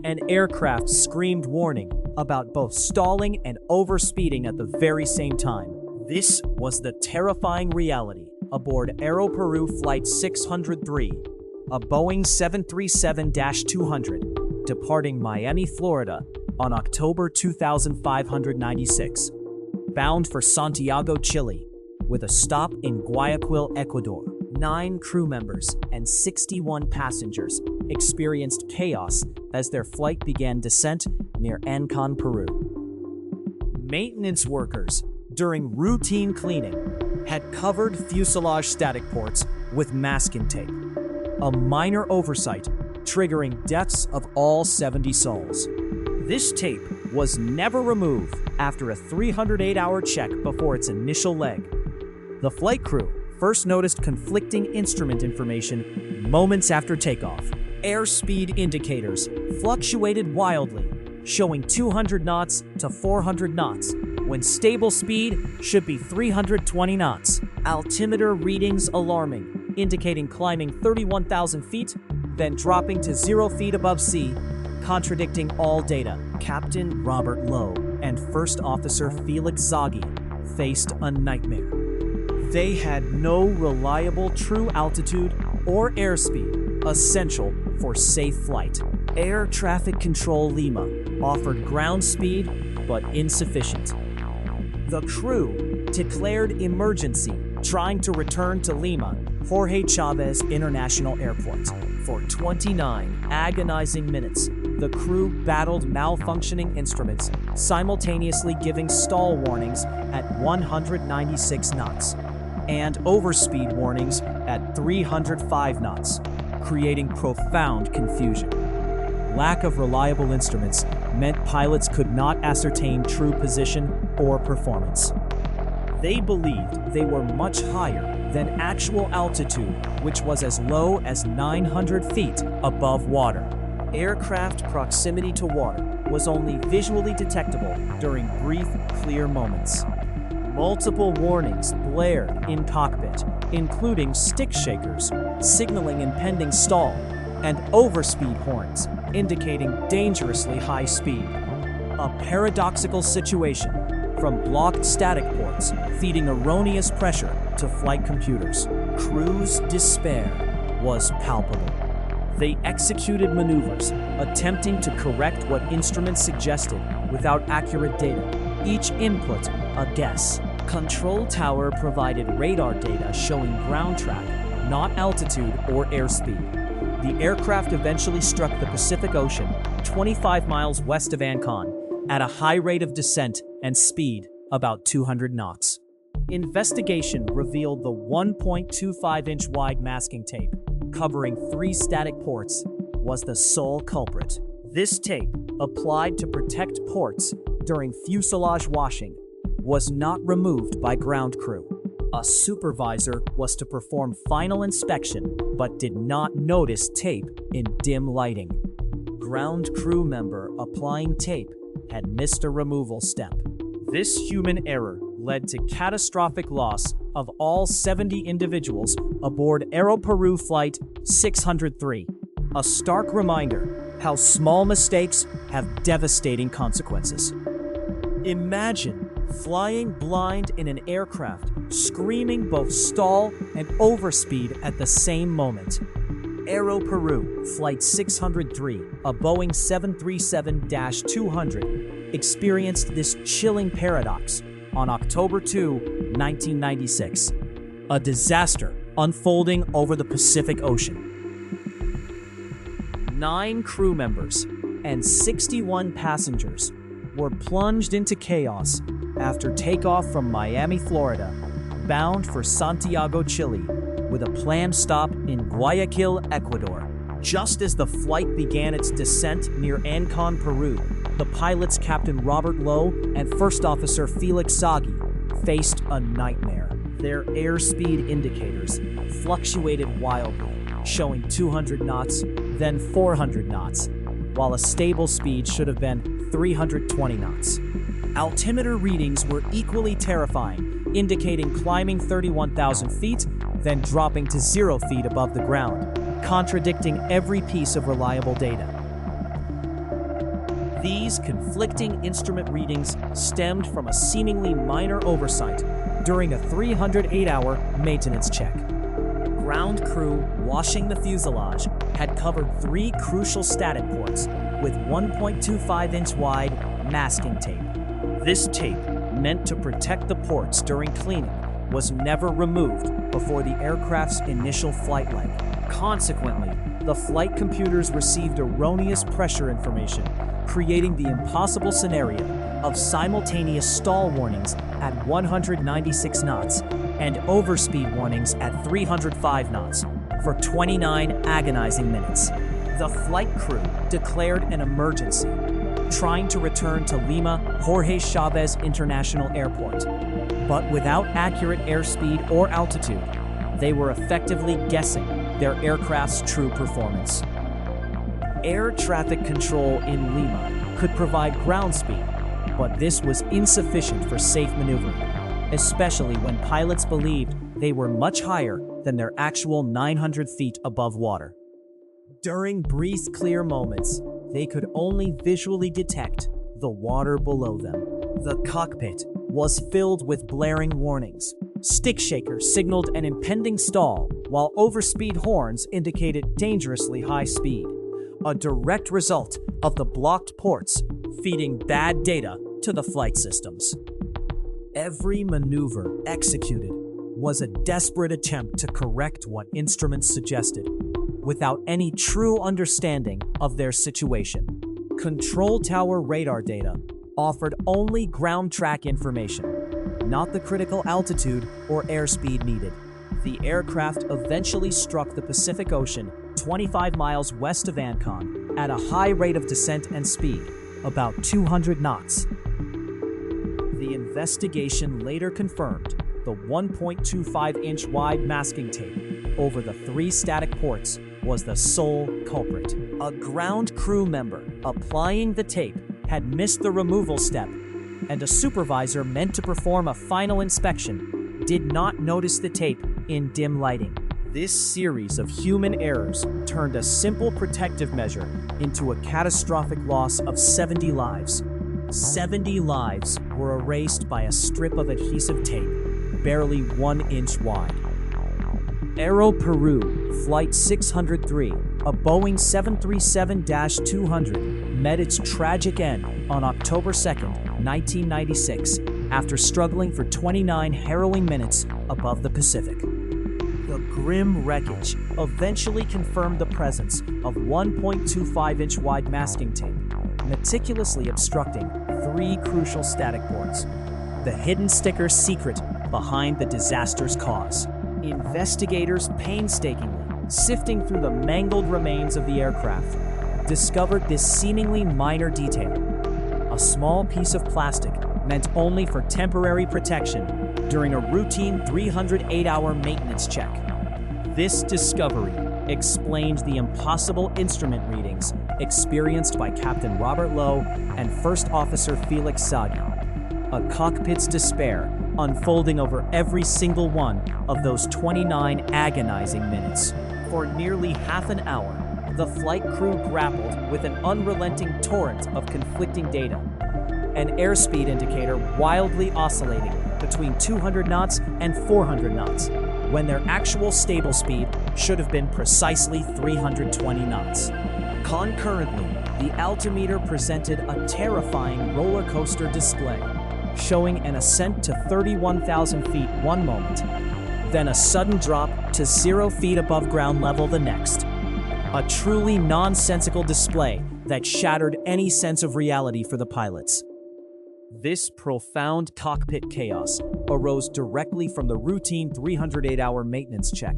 An aircraft screamed warning about both stalling and overspeeding at the very same time. This was the terrifying reality aboard Aeroperu Flight 603, a Boeing 737-200, departing Miami, Florida on October 2596, bound for Santiago, Chile, with a stop in Guayaquil, Ecuador. 9 crew members and 61 passengers experienced chaos as their flight began descent near Ancon, Peru. Maintenance workers, during routine cleaning, had covered fuselage static ports with masking tape, a minor oversight triggering deaths of all 70 souls. This tape was never removed after a 308-hour check before its initial leg. The flight crew first noticed conflicting instrument information moments after takeoff. Airspeed indicators fluctuated wildly, showing 200 knots to 400 knots, when stable speed should be 320 knots. Altimeter readings alarming, indicating climbing 31,000 feet, then dropping to 0 feet above sea, contradicting all data. Captain Robert Lowe and First Officer Felix Zaghi faced a nightmare. They had no reliable true altitude or airspeed essential for safe flight. Air Traffic Control Lima offered ground speed, but insufficient. The crew declared emergency, trying to return to Lima, Jorge Chavez International Airport. For 29 agonizing minutes, the crew battled malfunctioning instruments, simultaneously giving stall warnings at 196 knots and overspeed warnings at 305 knots, creating profound confusion. Lack of reliable instruments meant pilots could not ascertain true position or performance. They believed they were much higher than actual altitude, which was as low as 900 feet above water. Aircraft proximity to water was only visually detectable during brief, clear moments. Multiple warnings blared in cockpit, including stick shakers, signaling impending stall, and overspeed horns, indicating dangerously high speed. A paradoxical situation, from blocked static ports feeding erroneous pressure to flight computers. Crew's despair was palpable. They executed maneuvers, attempting to correct what instruments suggested without accurate data, each input a guess. Control tower provided radar data showing ground track, not altitude or airspeed. The aircraft eventually struck the Pacific Ocean, 25 miles west of Ancon, at a high rate of descent and speed about 200 knots. Investigation revealed the 1.25-inch wide masking tape, covering 3 static ports, was the sole culprit. This tape, applied to protect ports during fuselage washing, was not removed by ground crew. A supervisor was to perform final inspection, but did not notice tape in dim lighting. Ground crew member applying tape had missed a removal step. This human error led to catastrophic loss of all 70 individuals aboard Aeroperu Flight 603. A stark reminder how small mistakes have devastating consequences. Imagine flying blind in an aircraft, screaming both stall and overspeed at the same moment. Aeroperu Flight 603, a Boeing 737-200, experienced this chilling paradox on October 2, 1996. A disaster unfolding over the Pacific Ocean. 9 crew members and 61 passengers were plunged into chaos after takeoff from Miami, Florida, bound for Santiago, Chile, with a planned stop in Guayaquil, Ecuador. Just as the flight began its descent near Ancon, Peru, the pilots Captain Robert Lowe and First Officer Felix Zaghi faced a nightmare. Their airspeed indicators fluctuated wildly, showing 200 knots, then 400 knots, while a stable speed should have been 320 knots. Altimeter readings were equally terrifying, indicating climbing 31,000 feet, then dropping to 0 feet above the ground, contradicting every piece of reliable data. These conflicting instrument readings stemmed from a seemingly minor oversight during a 308-hour maintenance check. Ground crew washing the fuselage had covered 3 crucial static ports with 1.25-inch wide masking tape. This tape, meant to protect the ports during cleaning, was never removed before the aircraft's initial flight leg. Consequently, the flight computers received erroneous pressure information, creating the impossible scenario of simultaneous stall warnings at 196 knots and overspeed warnings at 305 knots for 29 agonizing minutes. The flight crew declared an emergency, trying to return to Lima Jorge Chavez International Airport. But without accurate airspeed or altitude, they were effectively guessing their aircraft's true performance. Air traffic control in Lima could provide ground speed, but this was insufficient for safe maneuvering, especially when pilots believed they were much higher than their actual 900 feet above water. During breeze clear moments, they could only visually detect the water below them. The cockpit was filled with blaring warnings. Stick shakers signaled an impending stall, while overspeed horns indicated dangerously high speed, a direct result of the blocked ports feeding bad data to the flight systems. Every maneuver executed was a desperate attempt to correct what instruments suggested, without any true understanding of their situation. Control tower radar data offered only ground track information, not the critical altitude or airspeed needed. The aircraft eventually struck the Pacific Ocean 25 miles west of Ancon at a high rate of descent and speed, about 200 knots. The investigation later confirmed the 1.25-inch wide masking tape over the 3 static ports was the sole culprit. A ground crew member applying the tape had missed the removal step, and a supervisor meant to perform a final inspection did not notice the tape in dim lighting. This series of human errors turned a simple protective measure into a catastrophic loss of 70 lives. 70 lives were erased by a strip of adhesive tape, barely 1 inch wide. Aeroperu Flight 603, a Boeing 737-200, met its tragic end on October 2, 1996, after struggling for 29 harrowing minutes above the Pacific. The grim wreckage eventually confirmed the presence of 1.25-inch wide masking tape, meticulously obstructing 3 crucial static ports, the hidden sticker secret behind the disaster's cause. Investigators painstakingly sifting through the mangled remains of the aircraft discovered this seemingly minor detail: a small piece of plastic meant only for temporary protection during a routine 308-hour maintenance check. This discovery explained the impossible instrument readings experienced by Captain Robert Lowe and First Officer Felix Sagi, a cockpit's despair unfolding over every single one of those 29 agonizing minutes. For nearly half an hour, the flight crew grappled with an unrelenting torrent of conflicting data, an airspeed indicator wildly oscillating between 200 knots and 400 knots, when their actual stable speed should have been precisely 320 knots. Concurrently, the altimeter presented a terrifying roller coaster display, showing an ascent to 31,000 feet one moment, then a sudden drop to 0 feet above ground level the next. A truly nonsensical display that shattered any sense of reality for the pilots. This profound cockpit chaos arose directly from the routine 308-hour maintenance check,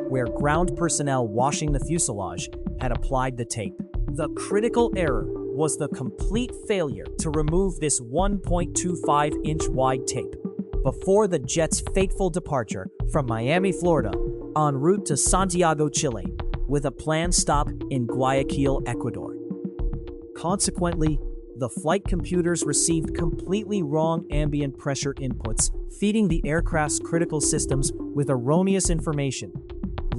where ground personnel washing the fuselage had applied the tape. The critical error was the complete failure to remove this 1.25-inch wide tape before the jet's fateful departure from Miami, Florida, en route to Santiago, Chile, with a planned stop in Guayaquil, Ecuador. Consequently, the flight computers received completely wrong ambient pressure inputs, feeding the aircraft's critical systems with erroneous information,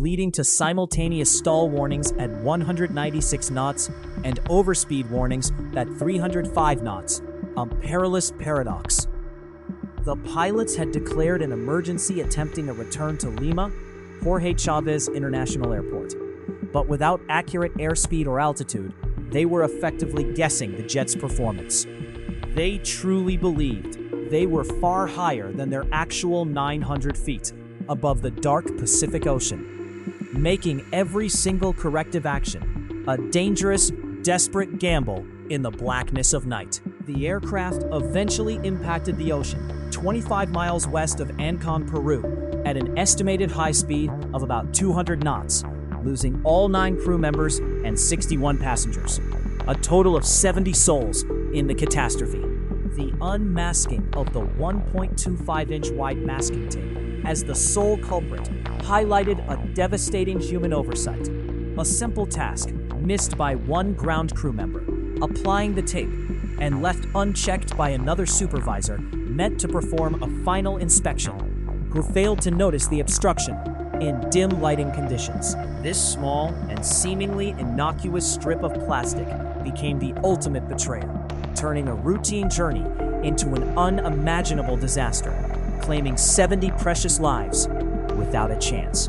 leading to simultaneous stall warnings at 196 knots and overspeed warnings at 305 knots, a perilous paradox. The pilots had declared an emergency attempting a return to Lima, Jorge Chavez International Airport. But without accurate airspeed or altitude, they were effectively guessing the jet's performance. They truly believed they were far higher than their actual 900 feet above the dark Pacific Ocean, making every single corrective action a dangerous, desperate gamble in the blackness of night. The aircraft eventually impacted the ocean 25 miles west of Ancon, Peru, at an estimated high speed of about 200 knots, losing all 9 crew members and 61 passengers, a total of 70 souls in the catastrophe. The unmasking of the 1.25-inch wide masking tape as the sole culprit highlighted a devastating human oversight. A simple task missed by one ground crew member, applying the tape, and left unchecked by another supervisor meant to perform a final inspection, who failed to notice the obstruction in dim lighting conditions. This small and seemingly innocuous strip of plastic became the ultimate betrayer, turning a routine journey into an unimaginable disaster, claiming 70 precious lives without a chance.